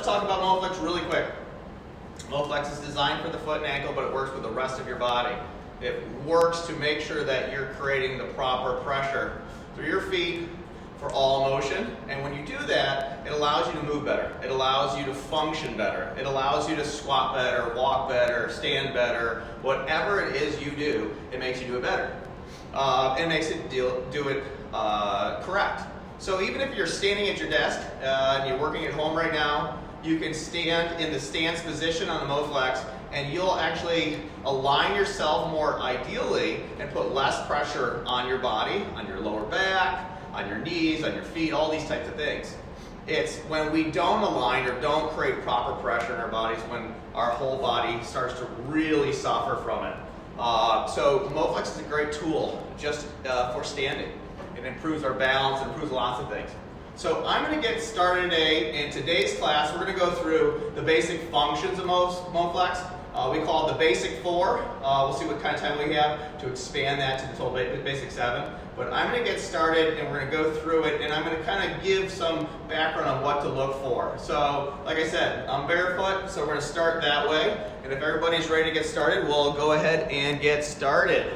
talk about Moflex really quick. Moflex is designed for the foot and ankle, but it works with the rest of your body. It works to make sure that you're creating the proper pressure through your feet for all motion. And when you do that, it allows you to move better. It allows you to function better. It allows you to squat better, walk better, stand better. Whatever it is you do, it makes you do it better. It makes it do it correct. So even if you're standing at your desk and you're working at home right now, you can stand in the stance position on the Moflex, and you'll actually align yourself more ideally and put less pressure on your body, on your lower back, on your knees, on your feet, all these types of things. It's when we don't align or don't create proper pressure in our bodies when our whole body starts to really suffer from it. So Moflex is a great tool just for standing. It improves our balance, improves lots of things. So I'm going to get started today. In today's class, we're going to go through the basic functions of Moflex. We call it the basic 4. We'll see what kind of time we have to expand that to the total basic 7. But I'm going to get started and we're going to go through it, and I'm going to kind of give some background on what to look for. So, like I said, I'm barefoot, so we're going to start that way. And if everybody's ready to get started, we'll go ahead and get started.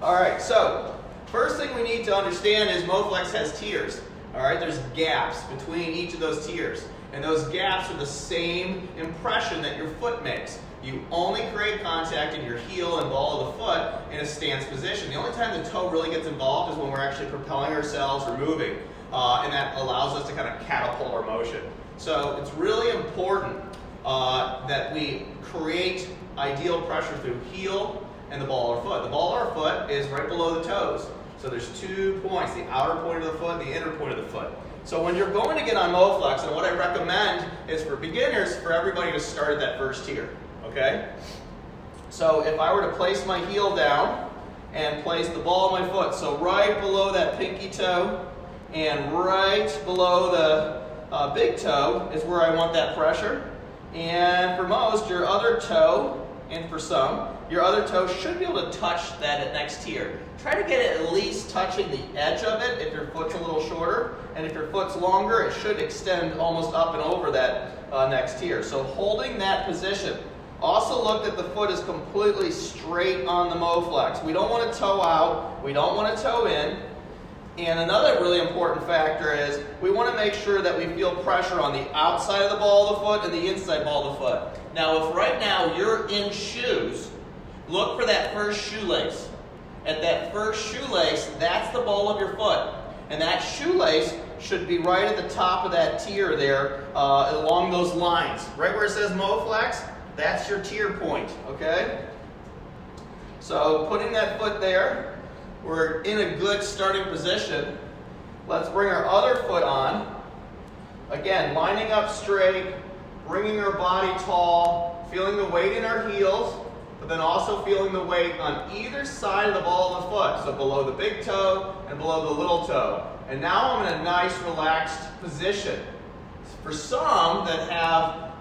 All right, so first thing we need to understand is Moflex has tiers. All right, there's gaps between each of those tiers. And those gaps are the same impression that your foot makes. You only create contact in your heel and ball of the foot in a stance position. The only time the toe really gets involved is when we're actually propelling ourselves or moving. And that allows us to kind of catapult our motion. So it's really important that we create ideal pressure through heel and the ball of our foot. The ball of our foot is right below the toes. So there's 2 points, the outer point of the foot and the inner point of the foot. So when you're going to get on Moflex, and what I recommend is for beginners, for everybody to start at that first tier. Okay? So if I were to place my heel down and place the ball of my foot, so right below that pinky toe and right below the big toe is where I want that pressure. And for most, your other toe, and for some, your other toe should be able to touch that next tier. Try to get it at least touching the edge of it if your foot's a little shorter. And if your foot's longer, it should extend almost up and over that next tier. So holding that position. Also look that the foot is completely straight on the Moflex. We don't want to toe out. We don't want to toe in. And another really important factor is we want to make sure that we feel pressure on the outside of the ball of the foot and the inside ball of the foot. Now, if right now you're in shoes, look for that first shoelace. At that first shoelace, that's the ball of your foot. And that shoelace should be right at the top of that tier there, along those lines. Right where it says Moflex, that's your tier point, okay? So putting that foot there, we're in a good starting position. Let's bring our other foot on. Again, lining up straight, bringing our body tall, feeling the weight in our heels, but then also feeling the weight on either side of the ball of the foot, so below the big toe and below the little toe. And now I'm in a nice relaxed position. For some that have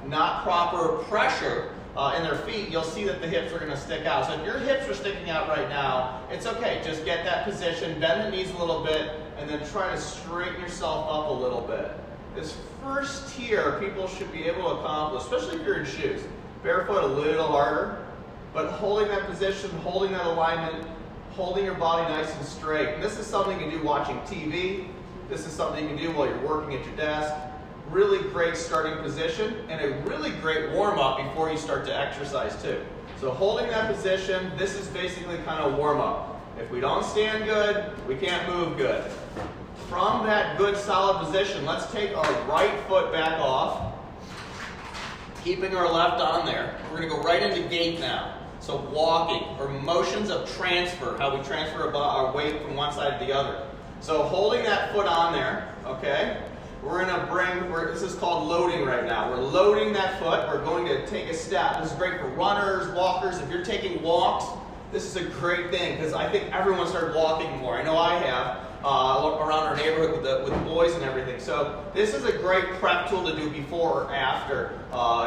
not proper pressure in their feet, you'll see that the hips are going to stick out. So if your hips are sticking out right now, it's okay. Just get that position, bend the knees a little bit, and then try to straighten yourself up a little bit. This first tier, people should be able to accomplish, especially if you're in shoes. Barefoot a little harder, but holding that position, holding that alignment, holding your body nice and straight. And this is something you can do watching TV. This is something you can do while you're working at your desk. Really great starting position and a really great warm-up before you start to exercise too. So holding that position, this is basically kind of warm-up. If we don't stand good, we can't move good. From that good solid position, let's take our right foot back off, keeping our left on there. We're going to go right into gait now. So walking, or motions of transfer, how we transfer our weight from one side to the other. So holding that foot on there, okay? We're going to bring, this is called loading right now. We're loading that foot. We're going to take a step. This is great for runners, walkers. If you're taking walks, this is a great thing because I think everyone started walking more. I know I have around our neighborhood with the boys and everything. So this is a great prep tool to do before or after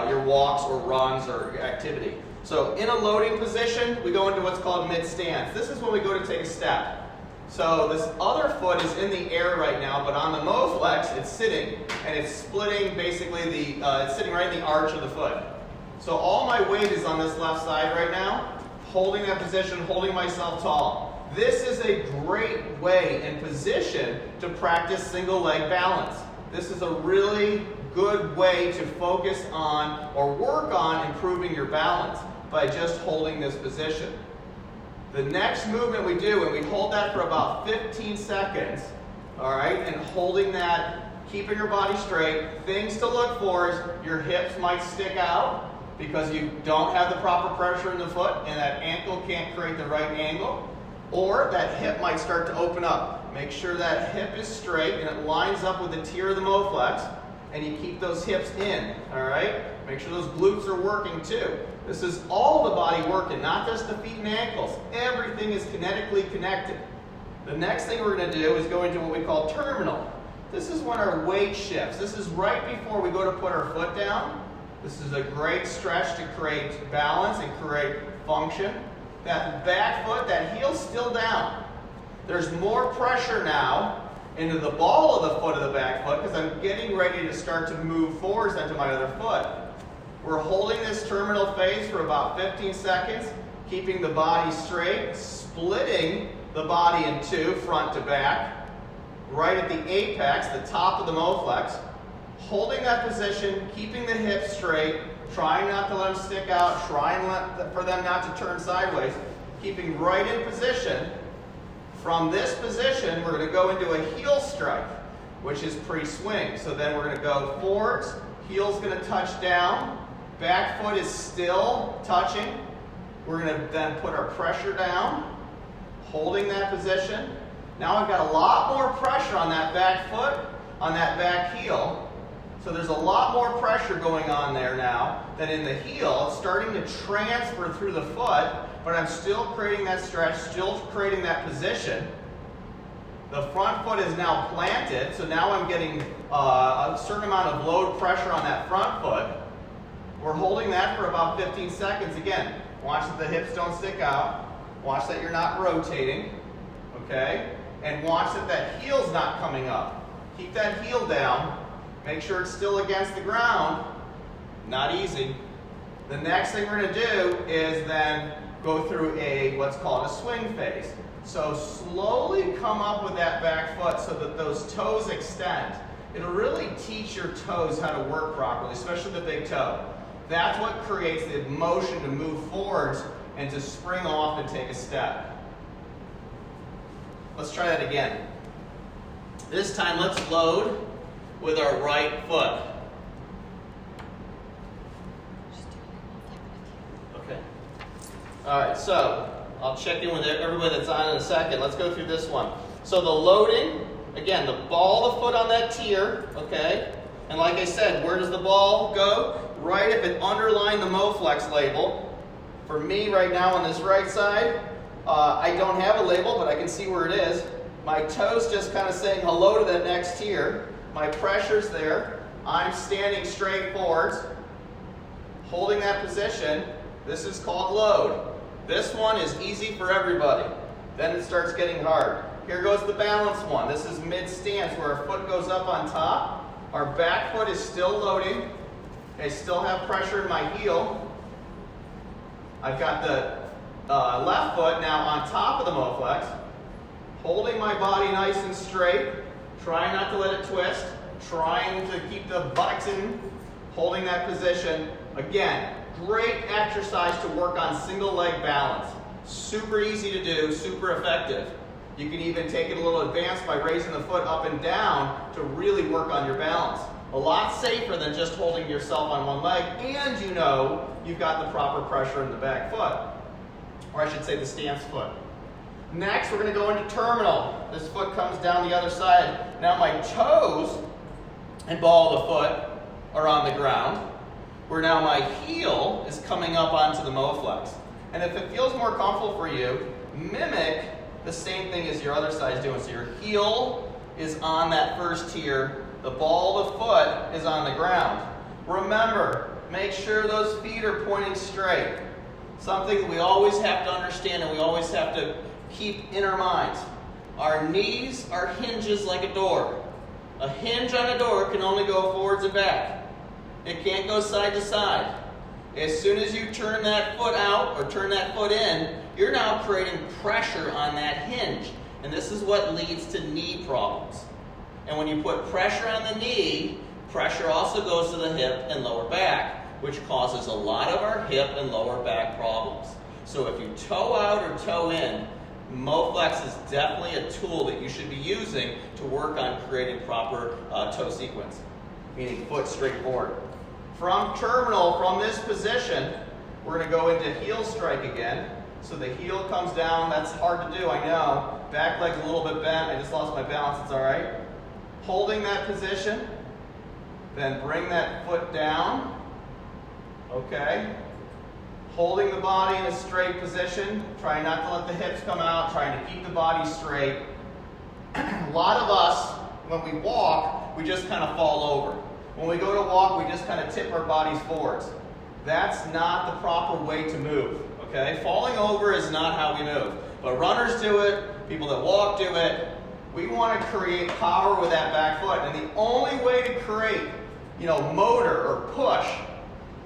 your walks or runs or activity. So in a loading position, we go into what's called mid-stance. This is when we go to take a step. So this other foot is in the air right now, but on the Moflex, it's sitting, and it's splitting basically it's sitting right in the arch of the foot. So all my weight is on this left side right now, holding that position, holding myself tall. This is a great way and position to practice single leg balance. This is a really good way to focus on or work on improving your balance by just holding this position. The next movement we do, and we hold that for about 15 seconds, all right, and holding that, keeping your body straight. Things to look for is your hips might stick out because you don't have the proper pressure in the foot and that ankle can't create the right angle, or that hip might start to open up. Make sure that hip is straight and it lines up with the tier of the Moflex, and you keep those hips in, all right? Make sure those glutes are working too. This is all the body working, not just the feet and ankles. Everything is kinetically connected. The next thing we're going to do is go into what we call terminal. This is when our weight shifts. This is right before we go to put our foot down. This is a great stretch to create balance and create function. That back foot, that heel's still down. There's more pressure now into the ball of the foot of the back foot because I'm getting ready to start to move forwards onto my other foot. We're holding this terminal phase for about 15 seconds, keeping the body straight, splitting the body in two, front to back, right at the apex, the top of the Moflex, holding that position, keeping the hips straight, trying not to let them stick out, trying for them not to turn sideways, keeping right in position. From this position, we're going to go into a heel strike, which is pre-swing. So then we're going to go forwards, heel's going to touch down, back foot is still touching. We're going to then put our pressure down, holding that position. Now I've got a lot more pressure on that back foot, on that back heel. So there's a lot more pressure going on there now than in the heel. It's starting to transfer through the foot, but I'm still creating that stretch, still creating that position. The front foot is now planted, so now I'm getting a certain amount of load pressure on that front foot. We're holding that for about 15 seconds. Again, watch that the hips don't stick out. Watch that you're not rotating, okay? And watch that that heel's not coming up. Keep that heel down. Make sure it's still against the ground. Not easy. The next thing we're going to do is then go through what's called a swing phase. So slowly come up with that back foot so that those toes extend. It'll really teach your toes how to work properly, especially the big toe. That's what creates the motion to move forwards and to spring off and take a step. Let's try that again. This time let's load with our right foot. Okay. All right, so I'll check in with everybody that's on in a second. Let's go through this one. So the loading, again, the ball of the foot on that tier, okay? And like I said, where does the ball go? Right if it underlined the Moflex label. For me right now on this right side, I don't have a label, but I can see where it is. My toes just kind of saying hello to that next tier. My pressure's there. I'm standing straight forwards, holding that position. This is called load. This one is easy for everybody. Then it starts getting hard. Here goes the balance one. This is mid-stance where our foot goes up on top. Our back foot is still loading. I still have pressure in my heel. I've got the left foot now on top of the Moflex, holding my body nice and straight, trying not to let it twist, trying to keep the buttocks in, holding that position. Again, great exercise to work on single leg balance. Super easy to do, super effective. You can even take it a little advanced by raising the foot up and down to really work on your balance. A lot safer than just holding yourself on one leg, and you know you've got the proper pressure in the back foot, or I should say the stance foot. Next, we're going to go into terminal. This foot comes down the other side. Now my toes and ball of the foot are on the ground, where now my heel is coming up onto the Moflex. And if it feels more comfortable for you, mimic the same thing as your other side is doing. So your heel is on that first tier. The ball of the foot is on the ground. Remember, make sure those feet are pointing straight. Something that we always have to understand and we always have to keep in our minds. Our knees are hinges like a door. A hinge on a door can only go forwards and back. It can't go side to side. As soon as you turn that foot out or turn that foot in, you're now creating pressure on that hinge. And this is what leads to knee problems. And when you put pressure on the knee, pressure also goes to the hip and lower back, which causes a lot of our hip and lower back problems. So if you toe out or toe in, Moflex is definitely a tool that you should be using to work on creating proper toe sequence, meaning foot straight forward. From terminal, from this position, we're going to go into heel strike again. So the heel comes down. That's hard to do, I know. Back leg's a little bit bent. I just lost my balance. It's all right. Holding that position. Then bring that foot down. Okay. Holding the body in a straight position. Trying not to let the hips come out. Trying to keep the body straight. A lot of us, when we walk, we just kind of fall over. When we go to walk, we just kind of tip our bodies forwards. That's not the proper way to move. Okay? Falling over is not how we move. But runners do it. People that walk do it. We want to create power with that back foot. And the only way to create, motor or push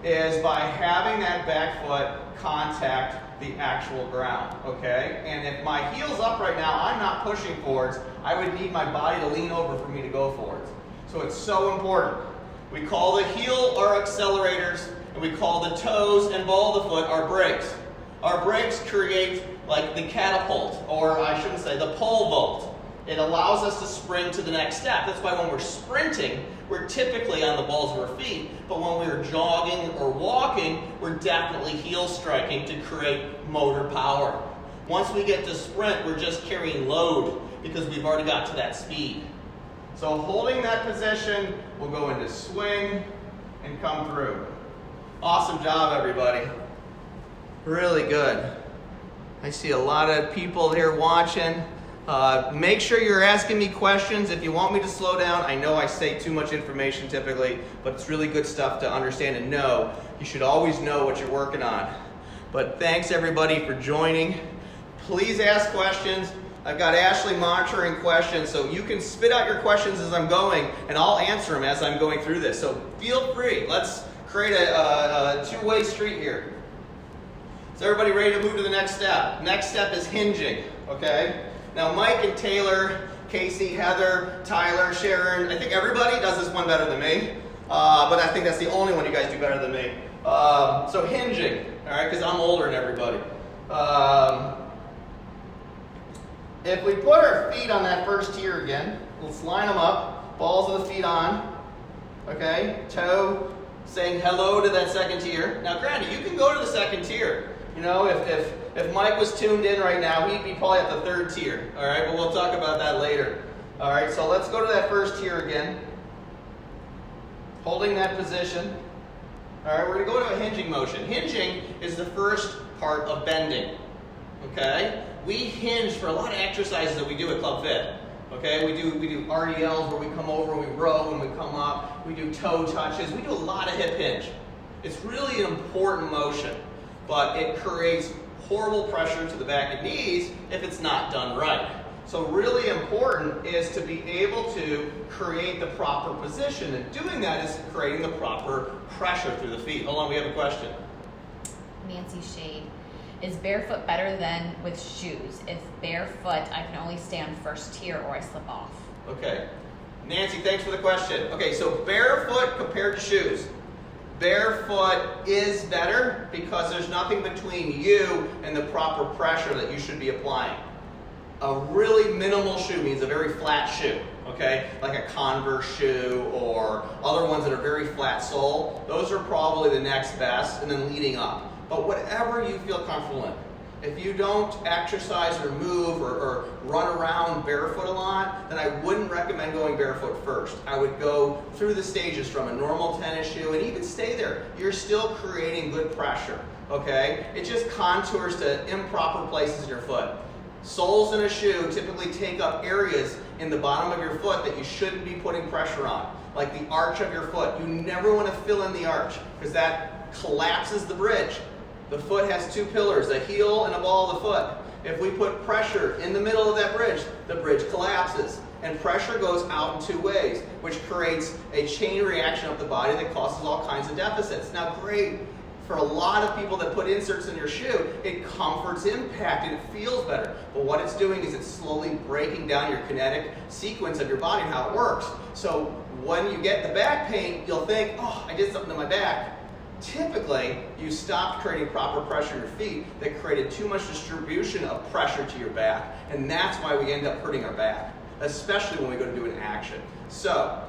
is by having that back foot contact the actual ground. Okay? And if my heel's up right now, I'm not pushing forwards. I would need my body to lean over for me to go forwards. So it's so important. We call the heel our accelerators, and we call the toes and ball of the foot our brakes. Our brakes create like the catapult, or I shouldn't say, the pole vault. It allows us to spring to the next step. That's why when we're sprinting, we're typically on the balls of our feet, but when we're jogging or walking, we're definitely heel striking to create motor power. Once we get to sprint, we're just carrying load because we've already got to that speed. So holding that position, we'll go into swing and come through. Awesome job, everybody. Really good. I see a lot of people here watching. Make sure you're asking me questions if you want me to slow down. I know I say too much information typically, but it's really good stuff to understand and know. You should always know what you're working on. But thanks, everybody, for joining. Please ask questions. I've got Ashley monitoring questions, so you can spit out your questions as I'm going, and I'll answer them as I'm going through this. So feel free. Let's create a two-way street here. Is everybody ready to move to the next step? Next step is hinging, okay? Now Mike and Taylor, Casey, Heather, Tyler, Sharon, I think everybody does this one better than me, but I think that's the only one you guys do better than me. So hinging, all right, because I'm older than everybody. If we put our feet on that first tier again, let's line them up, balls of the feet on, okay, toe saying hello to that second tier. Now granted, you can go to the second tier. If Mike was tuned in right now, he'd be probably at the third tier, all right, but we'll talk about that later. All right, so let's go to that first tier again, holding that position. All right, we're going to go to a hinging motion. Hinging is the first part of bending, okay? We hinge for a lot of exercises that we do at Club Fit. Okay, we do RDLs where we come over, we row, and we come up. We do toe touches. We do a lot of hip hinge. It's really an important motion, but it creates horrible pressure to the back and knees if it's not done right. So really important is to be able to create the proper position, and doing that is creating the proper pressure through the feet. Hold on, we have a question. Nancy Shade. Is barefoot better than with shoes? If barefoot, I can only stay on first tier or I slip off. Okay. Nancy, thanks for the question. Okay, so barefoot compared to shoes. Barefoot is better because there's nothing between you and the proper pressure that you should be applying. A really minimal shoe means a very flat shoe, okay? Like a Converse shoe or other ones that are very flat sole. Those are probably the next best, and then leading up. But whatever you feel comfortable in. If you don't exercise or move or run around barefoot a lot, then I wouldn't recommend going barefoot first. I would go through the stages from a normal tennis shoe and even stay there. You're still creating good pressure, okay? It just contours to improper places in your foot. Soles in a shoe typically take up areas in the bottom of your foot that you shouldn't be putting pressure on, like the arch of your foot. You never want to fill in the arch because that collapses the bridge. The foot has two pillars, a heel and a ball of the foot. If we put pressure in the middle of that bridge, the bridge collapses. And pressure goes out in two ways, which creates a chain reaction of the body that causes all kinds of deficits. Now, great for a lot of people that put inserts in your shoe, it comforts impact and it feels better. But what it's doing is it's slowly breaking down your kinetic sequence of your body and how it works. So when you get the back pain, you'll think, oh, I did something to my back. Typically, you stopped creating proper pressure in your feet that created too much distribution of pressure to your back. And that's why we end up hurting our back, especially when we go to do an action. So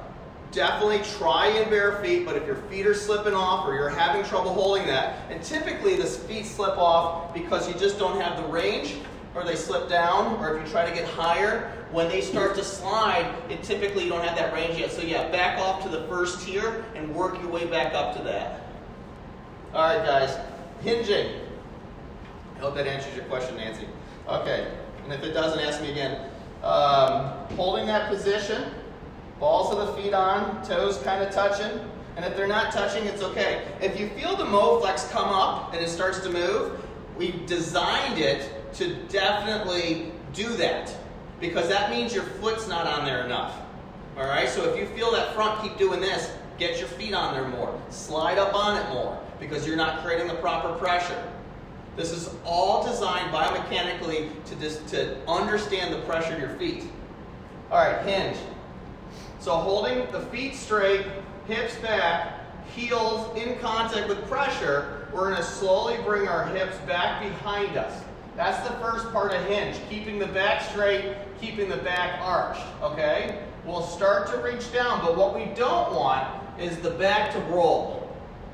definitely try in bare feet, but if your feet are slipping off or you're having trouble holding that, and typically the feet slip off because you just don't have the range, or they slip down, or if you try to get higher, when they start to slide, it typically you don't have that range yet. So yeah, back off to the first tier and work your way back up to that. All right, guys, hinging. I hope that answers your question, Nancy. Okay, and if it doesn't, ask me again. Holding that position, balls of the feet on, toes kind of touching, and if they're not touching, it's okay. If you feel the Moflex come up and it starts to move, we designed it to definitely do that, because that means your foot's not on there enough. All right, so if you feel that front, keep doing this. Get your feet on there more. Slide up on it more, because you're not creating the proper pressure. This is all designed biomechanically to understand the pressure in your feet. All right, hinge. So holding the feet straight, hips back, heels in contact with pressure, we're going to slowly bring our hips back behind us. That's the first part of hinge, keeping the back straight, keeping the back arched, okay? We'll start to reach down, but what we don't want is the back to roll.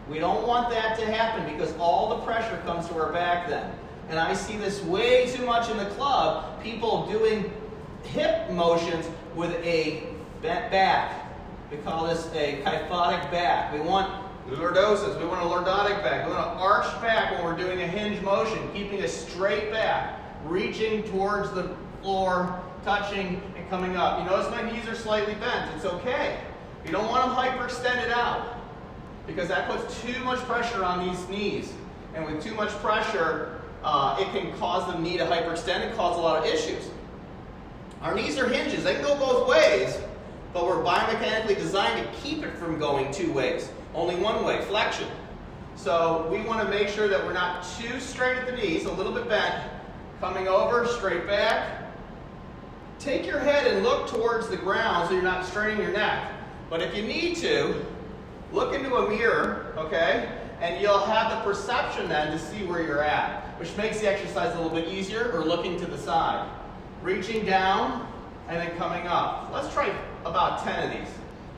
We don't want that to happen because all the pressure comes to our back then. And I see this way too much in the club, people doing hip motions with a bent back. We call this a kyphotic back. We want lordosis, we want a lordotic back. We want an arched back when we're doing a hinge motion, keeping a straight back, reaching towards the floor, touching and coming up. You notice my knees are slightly bent. It's okay. You don't want them hyperextended out, because that puts too much pressure on these knees. And with too much pressure, it can cause the knee to hyperextend and cause a lot of issues. Our knees are hinges. They can go both ways, but we're biomechanically designed to keep it from going two ways. Only one way, flexion. So we want to make sure that we're not too straight at the knees, a little bit bent, coming over, straight back. Take your head and look towards the ground so you're not straining your neck. But if you need to, look into a mirror, okay? And you'll have the perception then to see where you're at, which makes the exercise a little bit easier, or looking to the side. Reaching down and then coming up. Let's try about 10 of these.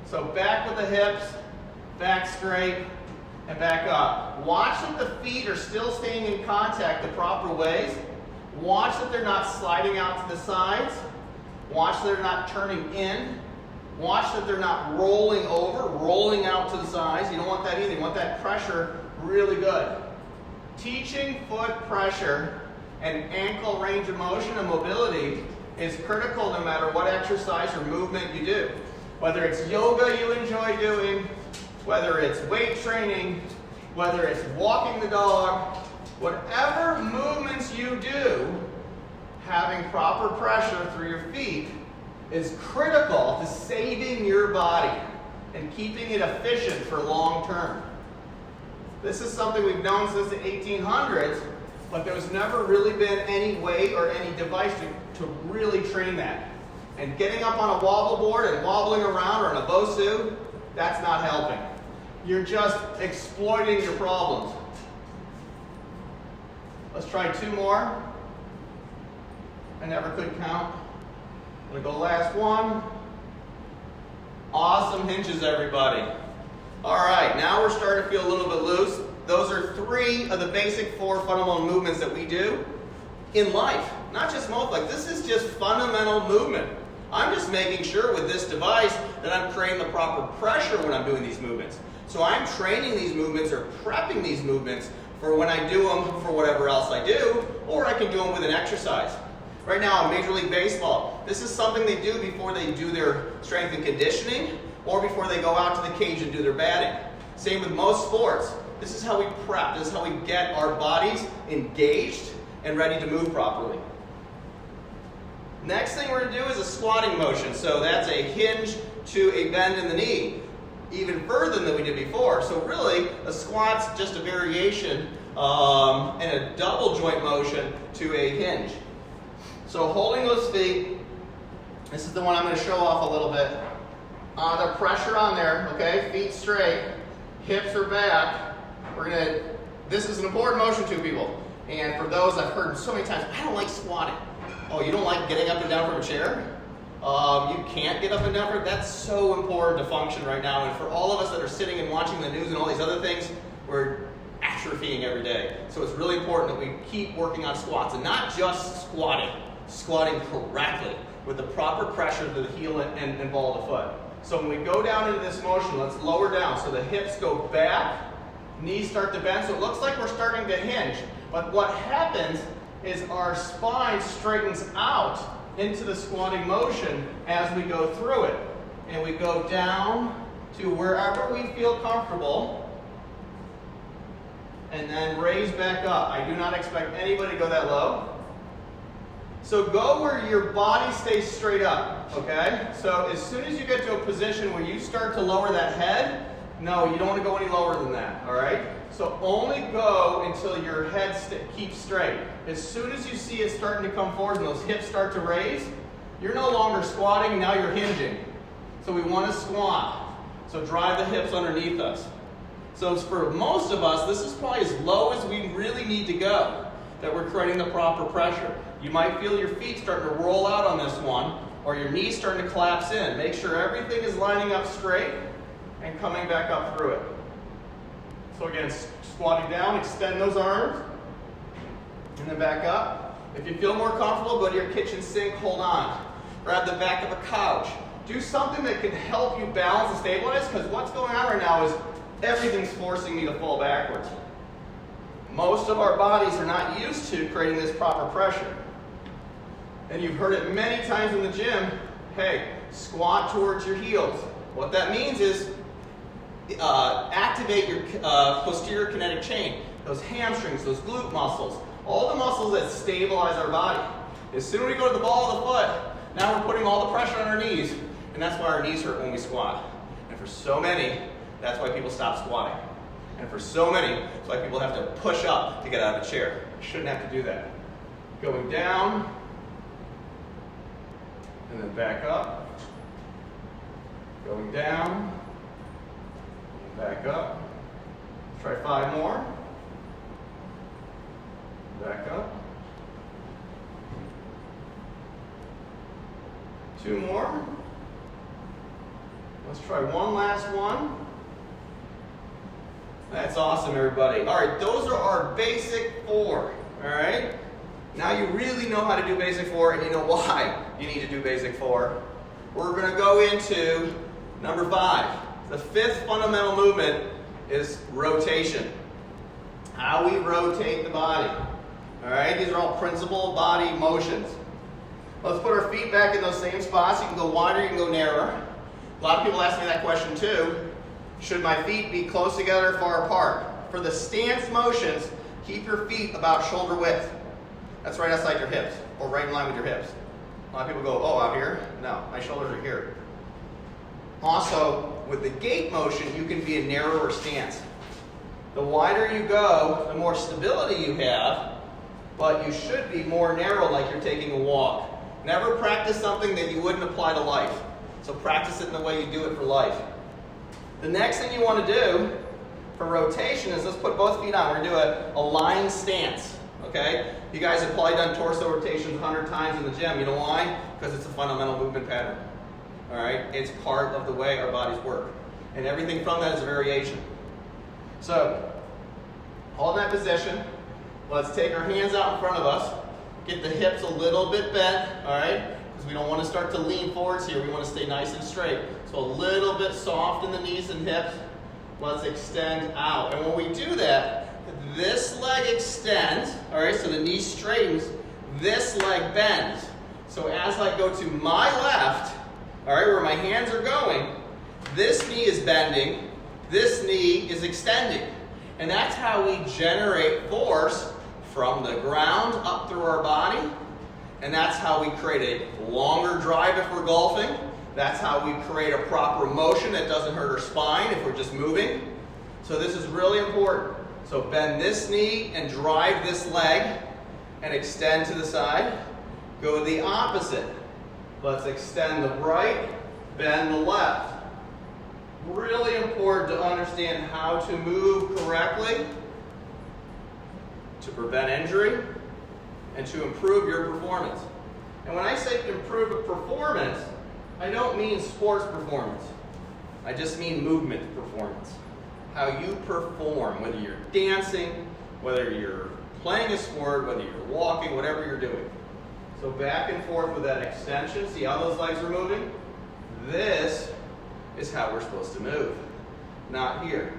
So back with the hips, back straight, and back up. Watch that the feet are still staying in contact the proper ways. Watch that they're not sliding out to the sides. Watch that they're not turning in. Watch that they're not rolling over, rolling out to the sides. You don't want that either. You want that pressure really good. Teaching foot pressure and ankle range of motion and mobility is critical no matter what exercise or movement you do. Whether it's yoga you enjoy doing, whether it's weight training, whether it's walking the dog, whatever movements you do, having proper pressure through your feet is critical to saving your body and keeping it efficient for long term. This is something we've known since the 1800s, but there's never really been any way or any device to really train that. And getting up on a wobble board and wobbling around or on a Bosu, that's not helping. You're just exploiting your problems. Let's try two more. I never could count. I'm going to go last one. Awesome hinges, everybody. All right, now we're starting to feel a little bit loose. Those are 3 of the basic 4 fundamental movements that we do in life, not just Moflex. This is just fundamental movement. I'm just making sure with this device that I'm creating the proper pressure when I'm doing these movements. So I'm training these movements or prepping these movements for when I do them for whatever else I do, or I can do them with an exercise. Right now in Major League Baseball, this is something they do before they do their strength and conditioning or before they go out to the cage and do their batting. Same with most sports. This is how we prep. This is how we get our bodies engaged and ready to move properly. Next thing we're going to do is a squatting motion. So that's a hinge to a bend in the knee, even further than we did before. So really, a squat's just a variation and a double joint motion to a hinge. So holding those feet, this is the one I'm going to show off a little bit. The pressure on there, okay? Feet straight, hips are back. This is an important motion to people. And for those I've heard so many times, I don't like squatting. Oh, you don't like getting up and down from a chair? You can't get up and down from it? That's so important to function right now. And for all of us that are sitting and watching the news and all these other things, we're atrophying every day. So it's really important that we keep working on squats and not just squatting correctly with the proper pressure to the heel and ball of the foot. So when we go down into this motion, let's lower down. So the hips go back, knees start to bend. So it looks like we're starting to hinge. But what happens is our spine straightens out into the squatting motion as we go through it. And we go down to wherever we feel comfortable and then raise back up. I do not expect anybody to go that low. So go where your body stays straight up, okay? So as soon as you get to a position where you start to lower that head, no, you don't want to go any lower than that, all right? So only go until your head keeps straight. As soon as you see it starting to come forward and those hips start to raise, you're no longer squatting, now you're hinging. So we want to squat. So drive the hips underneath us. So for most of us, this is probably as low as we really need to go, that we're creating the proper pressure. You might feel your feet starting to roll out on this one, or your knees starting to collapse in. Make sure everything is lining up straight and coming back up through it. So again, squatting down, extend those arms, and then back up. If you feel more comfortable, go to your kitchen sink, hold on. Grab the back of a couch. Do something that can help you balance and stabilize, because what's going on right now is everything's forcing me to fall backwards. Most of our bodies are not used to creating this proper pressure. And you've heard it many times in the gym, hey, squat towards your heels. What that means is activate your posterior kinetic chain, those hamstrings, those glute muscles, all the muscles that stabilize our body. As soon as we go to the ball of the foot, now we're putting all the pressure on our knees, and that's why our knees hurt when we squat. And for so many, that's why people stop squatting. And for so many, that's why people have to push up to get out of the chair. Shouldn't have to do that. Going down, and then back up. Going down, back up. Try 5 more. Back up. 2 more. Let's try one last one. That's awesome, everybody. All right, those are our basic 4, all right? Now you really know how to do basic 4, and you know why you need to do basic 4. We're going to go into number 5. The 5th fundamental movement is rotation. How we rotate the body. All right, these are all principal body motions. Let's put our feet back in those same spots. You can go wider, you can go narrower. A lot of people ask me that question too. Should my feet be close together or far apart? For the stance motions, keep your feet about shoulder width. That's right outside your hips, or right in line with your hips. A lot of people go, oh, out here? No, my shoulders are here. Also, with the gait motion, you can be a narrower stance. The wider you go, the more stability you have, but you should be more narrow like you're taking a walk. Never practice something that you wouldn't apply to life. So practice it in the way you do it for life. The next thing you want to do for rotation is, let's put both feet on. We're going to do a lying stance. Okay? You guys have probably done torso rotations 100 times in the gym. You know why? Because it's a fundamental movement pattern. All right? It's part of the way our bodies work. And everything from that is a variation. So, hold that position. Let's take our hands out in front of us. Get the hips a little bit bent, all right? Because we don't want to start to lean forwards here. We want to stay nice and straight. So a little bit soft in the knees and hips. Let's extend out. And when we do that, this leg extends, all right? So the knee straightens, this leg bends. So as I go to my left, all right, where my hands are going, this knee is bending, this knee is extending. And that's how we generate force from the ground up through our body And that's how we create a longer drive if we're golfing. That's how we create a proper motion that doesn't hurt our spine if we're just moving. So this is really important. So bend this knee and drive this leg and extend to the side. Go the opposite. Let's extend the right, bend the left. Really important to understand how to move correctly to prevent injury and to improve your performance. And when I say improve performance, I don't mean sports performance. I just mean movement performance. How you perform, whether you're dancing, whether you're playing a sport, whether you're walking, whatever you're doing. So back and forth with that extension. See how those legs are moving? This is how we're supposed to move, not here.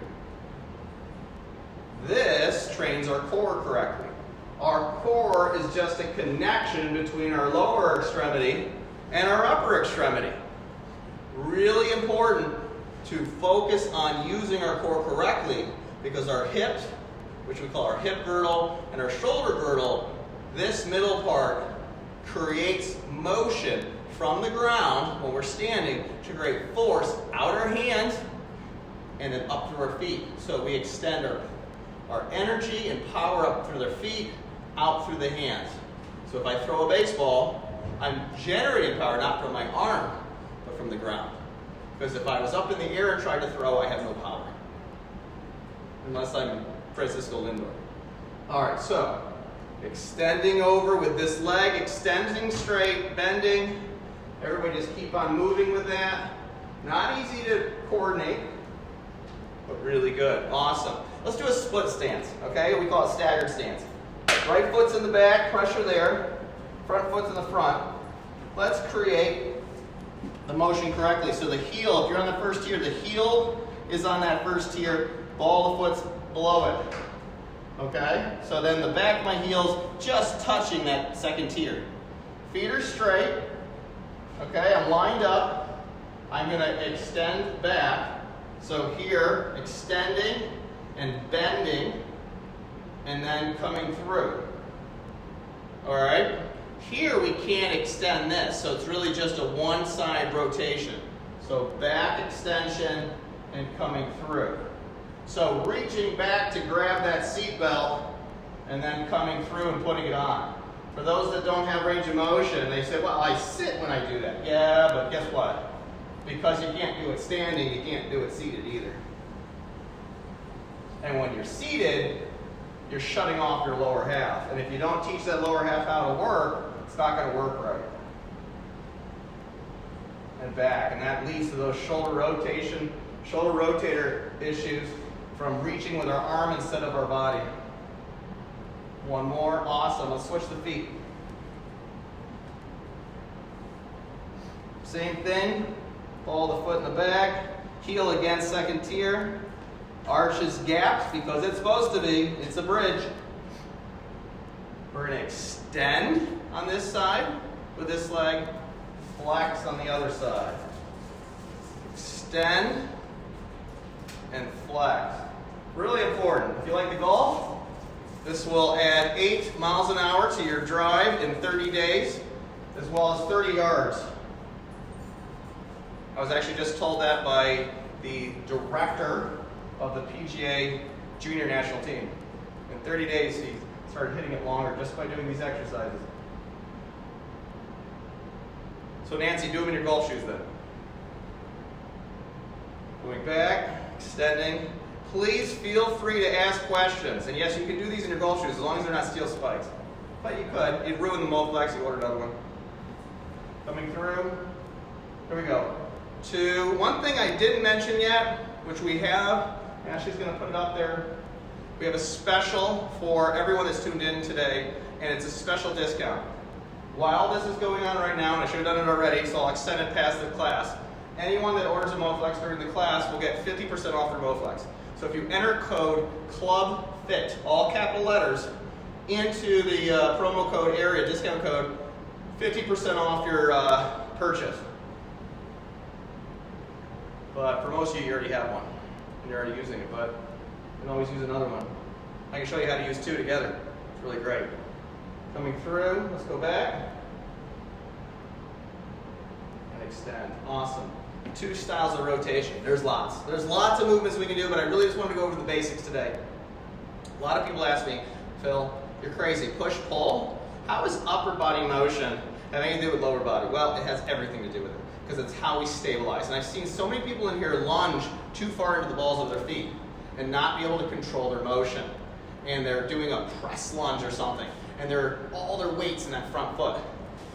This trains our core correctly. Our core is just a connection between our lower extremity and our upper extremity. Really important to focus on using our core correctly, because our hips, which we call our hip girdle, and our shoulder girdle, this middle part creates motion from the ground when we're standing to create force out our hands and then up through our feet. So we extend our energy and power up through their feet, out through the hands. So if I throw a baseball, I'm generating power not from my arm, but from the ground. Because if I was up in the air and tried to throw, I have no power. Unless I'm Francisco Lindor. All right, so extending over with this leg, extending straight, bending. Everybody just keep on moving with that. Not easy to coordinate, but really good. Awesome. Let's do a split stance, okay? We call it staggered stance. Right foot's in the back, pressure there. Front foot's in the front. Let's create the motion correctly. So the heel, if you're on the first tier, the heel is on that first tier, ball of the foot's below it. Okay? So then the back of my heel's just touching that second tier. Feet are straight. Okay, I'm lined up. I'm going to extend back. So here, extending and bending, and then coming through. All right? Here we can't extend this, so it's really just a one-side rotation. So back extension and coming through. So reaching back to grab that seat belt and then coming through and putting it on. For those that don't have range of motion, they say, well, I sit when I do that. Yeah, but guess what? Because you can't do it standing, you can't do it seated either. And when you're seated, you're shutting off your lower half. And if you don't teach that lower half how to work, it's not going to work right. And back. And that leads to those shoulder rotator issues from reaching with our arm instead of our body. One more. Awesome. Let's switch the feet. Same thing. Ball the foot in the back. Heel against second tier. Arch is gapped because it's supposed to be. It's a bridge. We're going to extend on this side with this leg. Flex on the other side. Extend and flex. Really important. If you like to golf, this will add 8 miles an hour to your drive in 30 days, as well as 30 yards. I was actually just told that by the director of the PGA Junior National Team. In 30 days, he started hitting it longer just by doing these exercises. So Nancy, do them in your golf shoes then. Going back, extending. Please feel free to ask questions. And yes, you can do these in your golf shoes as long as they're not steel spikes. But you could. You'd ruin the Moflex, you order another one. Coming through. Here we go. 2. One thing I didn't mention yet, which we have, Ashley's going to put it up there. We have a special for everyone that's tuned in today, and it's a special discount. While this is going on right now, and I should have done it already, so I'll extend it past the class, anyone that orders a Moflex during the class will get 50% off their Moflex. So if you enter code CLUBFIT, all capital letters, into the promo code area, discount code, 50% off your purchase. But for most of you already have one, and you're already using it, but you can always use another one. I can show you how to use 2 together. It's really great. Coming through, let's go back. extend. Awesome. 2 styles of rotation. There's lots. There's lots of movements we can do, but I really just wanted to go over the basics today. A lot of people ask me, Phil, you're crazy. Push, pull. How does upper body motion have anything to do with lower body? Well, it has everything to do with it, because it's how we stabilize. And I've seen so many people in here lunge too far into the balls of their feet and not be able to control their motion. And they're doing a press lunge or something, and all their weight's in that front foot.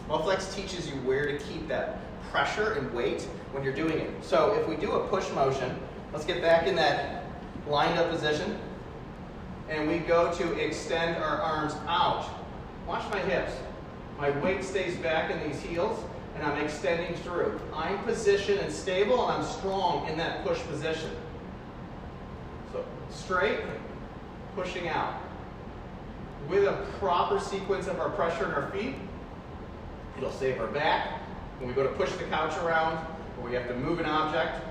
Moflex teaches you where to keep that pressure and weight when you're doing it. So if we do a push motion, let's get back in that lined up position, and we go to extend our arms out. Watch my hips. My weight stays back in these heels, and I'm extending through. I'm positioned and stable, and I'm strong in that push position. So straight, pushing out. With a proper sequence of our pressure in our feet, it'll save our back. When we go to push the couch around, or we have to move an object,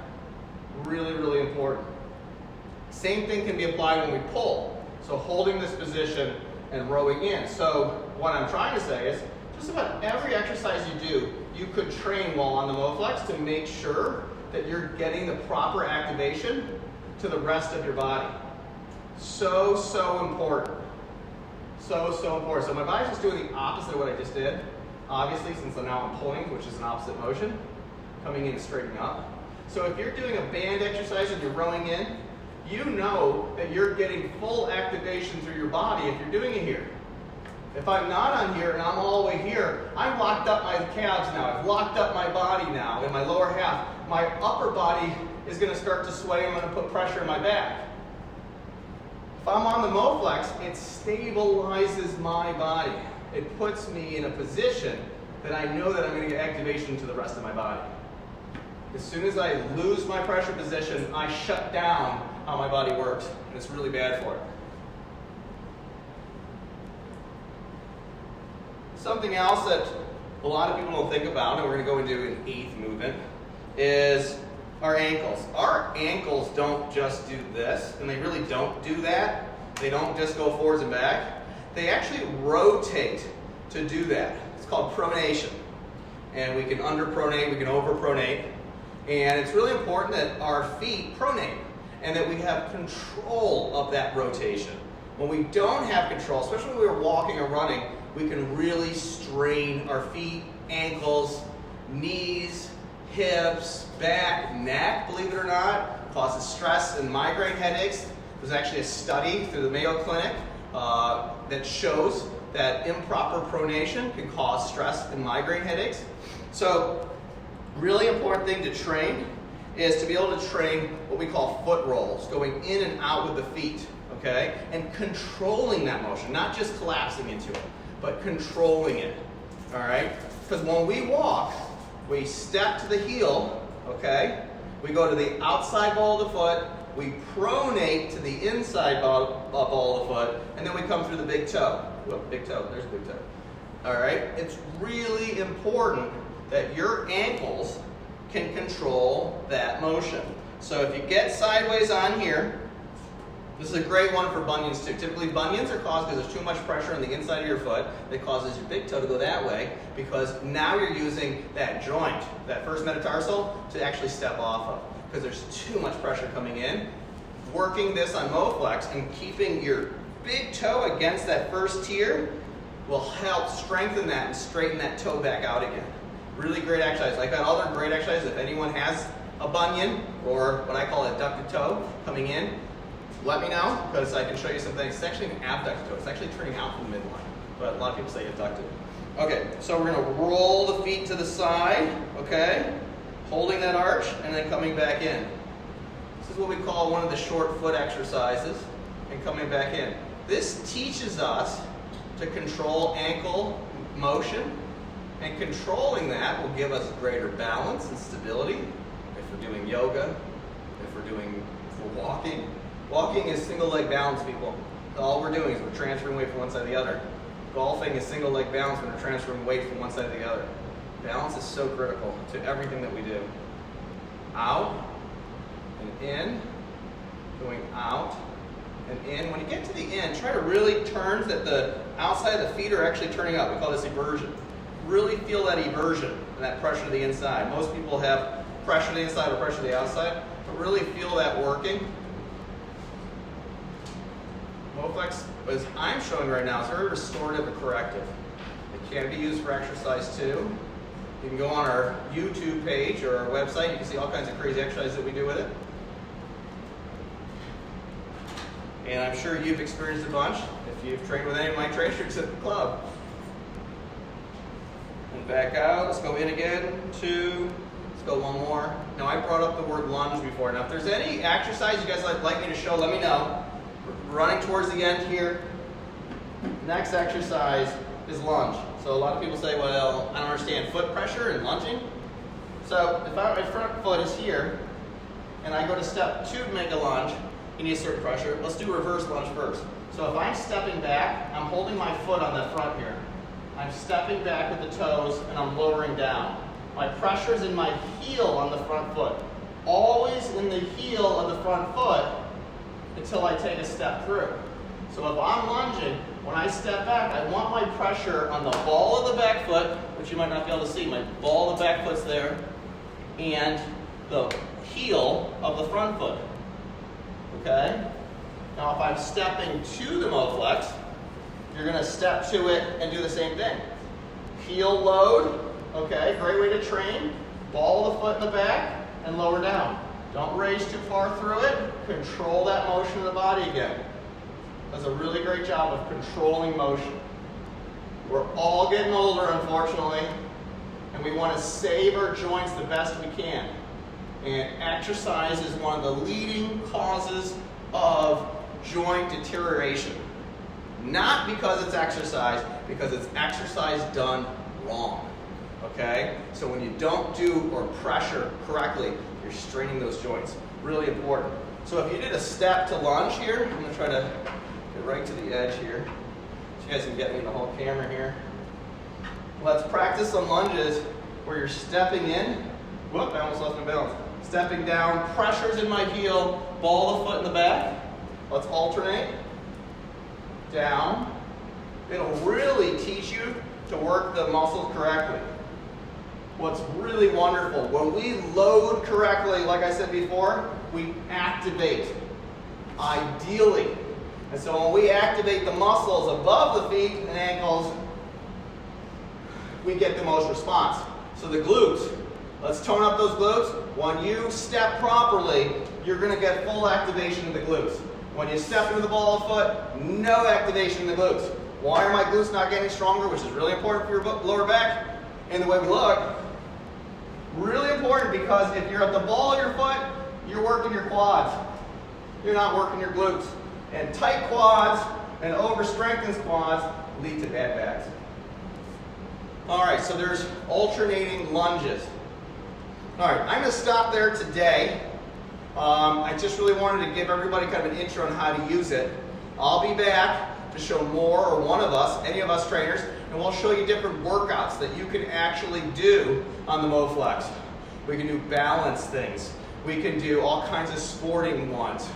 really, really important. Same thing can be applied when we pull. So holding this position and rowing in. So what I'm trying to say is, just about every exercise you do, you could train while on the Moflex to make sure that you're getting the proper activation to the rest of your body. So, so important. So, so important. So my body's just doing the opposite of what I just did. Obviously, since now I'm pulling, which is an opposite motion, coming in and straightening up. So if you're doing a band exercise and you're rowing in, you know that you're getting full activation through your body if you're doing it here. If I'm not on here and I'm all the way here, I've locked up my calves now. I've locked up my body now in my lower half. My upper body is going to start to sway. I'm going to put pressure in my back. If I'm on the Moflex, it stabilizes my body. It puts me in a position that I know that I'm going to get activation to the rest of my body. As soon as I lose my pressure position, I shut down how my body works, and it's really bad for it. Something else that a lot of people don't think about, and we're going to go into an 8th movement, is our ankles. Our ankles don't just do this, and they really don't do that. They don't just go forwards and back. They actually rotate to do that. It's called pronation. And we can underpronate, we can overpronate. And it's really important that our feet pronate and that we have control of that rotation. When we don't have control, especially when we're walking or running, we can really strain our feet, ankles, knees, hips, back, neck, believe it or not. Causes stress and migraine headaches. There's actually a study through the Mayo Clinic that shows that improper pronation can cause stress and migraine headaches. So, really important thing to train is to be able to train what we call foot rolls, going in and out with the feet, okay? And controlling that motion, not just collapsing into it, but controlling it, all right? Because when we walk, we step to the heel, okay? We go to the outside ball of the foot, we pronate to the inside ball of the foot, and then we come through the big toe. Whoop, big toe, there's a big toe. All right, it's really important that your ankles can control that motion. So if you get sideways on here, this is a great one for bunions too. Typically bunions are caused because there's too much pressure on the inside of your foot that causes your big toe to go that way, because now you're using that joint, that first metatarsal, to actually step off of, because there's too much pressure coming in. Working this on Moflex and keeping your big toe against that first tier will help strengthen that and straighten that toe back out again. Really great exercise. Like that other great exercise, if anyone has a bunion or what I call a adducted toe coming in, let me know, because I can show you some things. It's actually an abducted toe. It's actually turning out from the midline, but a lot of people say adducted. Okay, so we're going to roll the feet to the side, okay? Holding that arch and then coming back in. This is what we call one of the short foot exercises, and coming back in. This teaches us to control ankle motion, and controlling that will give us greater balance and stability if we're doing yoga, if we're walking. Walking is single leg balance, people. All we're doing is we're transferring weight from one side to the other. Golfing is single leg balance when we're transferring weight from one side to the other. Balance is so critical to everything that we do. Out and in, going out and in. When you get to the end, try to really turn that the outside of the feet are actually turning up. We call this eversion. really feel that eversion and that pressure to the inside. Most people have pressure to the inside or pressure to the outside, but really feel that working. Moflex, as I'm showing right now, is very restorative and corrective. It can be used for exercise too. You can go on our YouTube page or our website. You can see all kinds of crazy exercises that we do with it. And I'm sure you've experienced a bunch if you've trained with any of my trainers at the club. And back out. Let's go in again. 2. Let's go one more. Now, I brought up the word lunge before. Now, if there's any exercise you guys like me to show, let me know. We're running towards the end here. Next exercise is lunge. So a lot of people say, well, I don't understand foot pressure and lunging. So if my front foot is here, and I go to step 2 to make a lunge, you need a certain pressure. Let's do reverse lunge first. So if I'm stepping back, I'm holding my foot on the front here. I'm stepping back with the toes, and I'm lowering down. My pressure's in my heel on the front foot. Always in the heel of the front foot until I take a step through. So if I'm lunging, when I step back, I want my pressure on the ball of the back foot, which you might not be able to see. My ball of the back foot's there, and the heel of the front foot. Okay? Now if I'm stepping to the Moflex, you're going to step to it and do the same thing. Heel load, okay, great way to train. Ball of the foot in the back and lower down. Don't raise too far through it. Control that motion of the body again. Does a really great job of controlling motion. We're all getting older, unfortunately, and we want to save our joints the best we can. And exercise is one of the leading causes of joint deterioration. Not because it's exercise, because it's exercise done wrong. Okay? So when you don't do or pressure correctly, you're straining those joints. Really important. So if you did a step to lunge here, I'm going to try to get right to the edge here, so you guys can get me in the whole camera here. Let's practice some lunges where you're stepping in. Whoop, I almost lost my balance. Stepping down, pressure's in my heel, ball of foot in the back. Let's alternate. Down. It'll really teach you to work the muscles correctly. What's really wonderful, when we load correctly, like I said before, we activate, ideally. And so when we activate the muscles above the feet and ankles, we get the most response. So the glutes, let's tone up those glutes. When you step properly, you're going to get full activation of the glutes. When you step into the ball of foot, no activation in the glutes. Why are my glutes not getting stronger, which is really important for your lower back and the way we look? Really important, because if you're at the ball of your foot, you're working your quads. You're not working your glutes. And tight quads and over-strengthened quads lead to bad backs. All right, so there's alternating lunges. All right, I'm going to stop there today. I just really wanted to give everybody kind of an intro on how to use it. I'll be back to show more, or one of us, any of us trainers, and we'll show you different workouts that you can actually do on the Moflex. We can do balance things. We can do all kinds of sporting ones.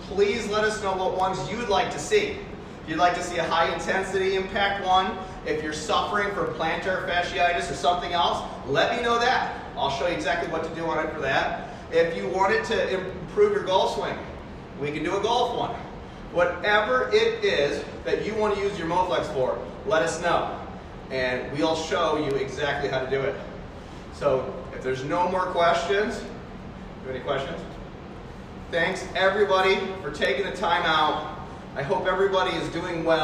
Please let us know what ones you'd like to see. If you'd like to see a high intensity impact one, if you're suffering from plantar fasciitis or something else, let me know that. I'll show you exactly what to do on it for that. If you wanted to improve your golf swing, we can do a golf one. Whatever it is that you want to use your Moflex for, let us know. And we'll show you exactly how to do it. So if there's no more questions, do you have any questions? Thanks everybody for taking the time out. I hope everybody is doing well.